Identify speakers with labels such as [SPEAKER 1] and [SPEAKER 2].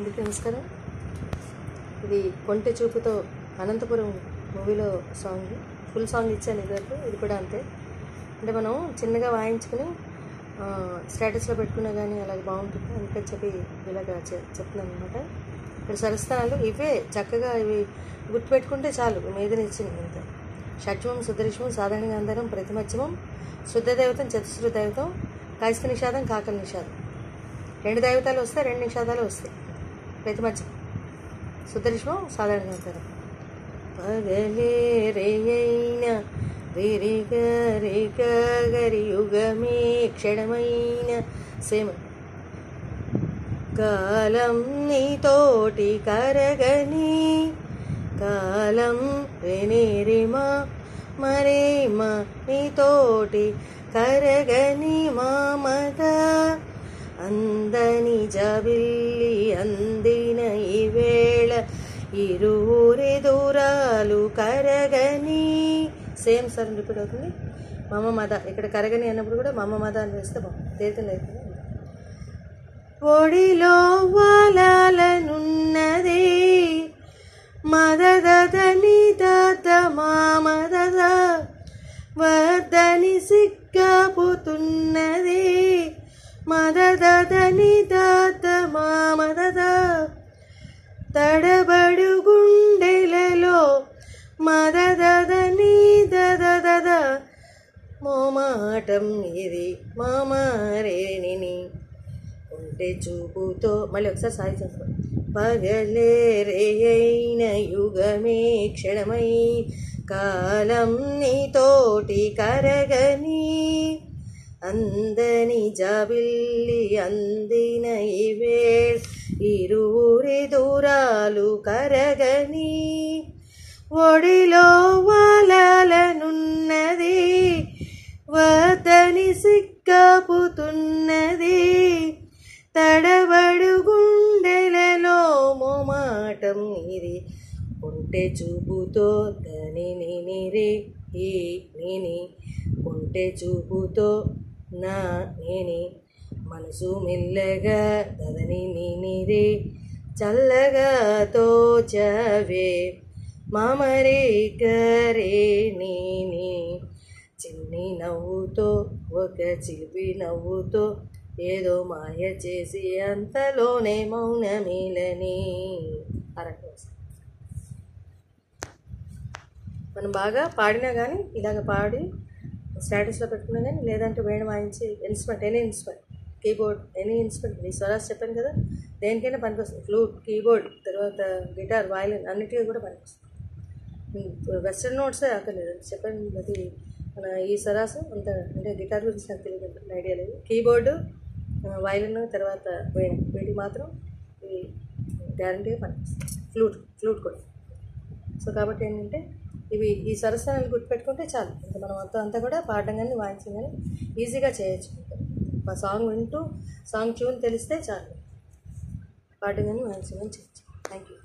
[SPEAKER 1] అందరికీ నమస్కారం. ఇది కొంటె చూపుతో అనంతపురం మూవీలో సాంగ్. ఫుల్ సాంగ్ ఇచ్చాను ఇదివరకు, ఇది కూడా అంతే. అంటే మనం చిన్నగా వాయించుకుని స్టేటస్లో పెట్టుకున్నా కానీ అలాగే బాగుంటుంది, అందుకని చెప్పి ఇలాగా చెప్తున్నాను అనమాట. ఇక్కడ సరస్థానాలు ఇవే చక్కగా ఇవి గుర్తుపెట్టుకుంటే చాలు. మీదని ఇచ్చింది ఇంత. షట్వం సుదరిష్మం సాధారణంగా అందరం ప్రతిమధ్యమం శుద్ధ దైవతం చతుశ్రుత దైవతం కాయస్థ నిషాదం కాకల నిషాదం. 2 దైవతాలు వస్తాయి, 2 నిషాదాలు వస్తాయి. ప్రతిమధ్యం సుదరిష్మం సాధారణంగా అంటారు. పగలే రేయైన రిరిగ రిగ గరి యుగమే క్షణమైన సేమ కాలం నీతోటి కరగని కాలం వెనేరిమా మరేమ నీతోటి కరగని మామద అందని జబిల్లి అందిన ఈవేళ ఇరువురి దూరాలు కరగని. సేమ్ సార్ రిపీట్ అవుతుంది. మమ మద ఇక్కడ కరగని అన్నప్పుడు కూడా మమ మద అని వేస్తే బాగుంది, తీర్థం అవుతుంది. ఒడిలో వాలాలనున్నది మదదని దద మామద వద్దని సిగ్గపుతున్నది మదదని దద మామద తడబడు గుండెలలో మదదని దద మోమాటం ఇది మామారేణిని ఉంటే చూపుతో. మళ్ళీ ఒకసారి సాయి చేస్తాం. పగలే రేయైన యుగమే క్షణమై కాలం నీతోటి కరగని అందని జాబిల్లి అందిన ఈవేళ ఇరువురి దూరాలు కరగని. ఒడిలో వాలాలనున్నది వద్దని సిగ్గపుతున్నది తడబడు గుండెలలో మోమాటం ఇది ఉంటే చూపుతో దని నేనిరే ఈ నేని ఉంటే చూపుతో నా నేని మనసు మెల్లగా దదని నేనిరే చల్లగా తోచవే మామరే కరే నేని చిన్ని నవ్వుతో ఒక చిలిపి నవ్వుతో ఏదో మాయ చేసి అంతలోనే మౌనమేలని. మనం బాగా పాడినా కానీ ఇలాగ పాడి స్టేటస్లో పెట్టుకున్నా కానీ, లేదంటే వేణు వాయించి instrument any instrument keyboard any instrument ఈ స్వరాస్ చెప్పాను కదా, దేనికైనా పనికొస్తుంది. ఫ్లూట్, కీబోర్డ్, తర్వాత గిటార్, వయలిన్ అన్నిటికీ కూడా పనికొస్తుంది. వెస్ట్రన్ నోట్సే అక్కర్లేదు చెప్పాను. అది మన ఈ స్వరాసు అంత అంటే గిటార్ గురించి నాకు తెలియదు, ఐడియా లేదు. కీబోర్డు, వయలిన్, తర్వాత వేణు, వీటికి మాత్రం ఈ గ్యారంటీగా పనికొస్తుంది. ఫ్లూట్ కూడా. సో కాబట్టి ఏంటంటే ఇవి ఈ సరస్థానాలు గుర్తుపెట్టుకుంటే చాలు. ఇంకా మనం అంతా కూడా పాడడం కానీ వాయించడం కానీ ఈజీగా చేయొచ్చు. మా సాంగ్ వింటూ సాంగ్ ట్యూన్ తెలిస్తే చాలు, పాడడం కానీ వాయించడం కానీ చేయొచ్చు. Thank you.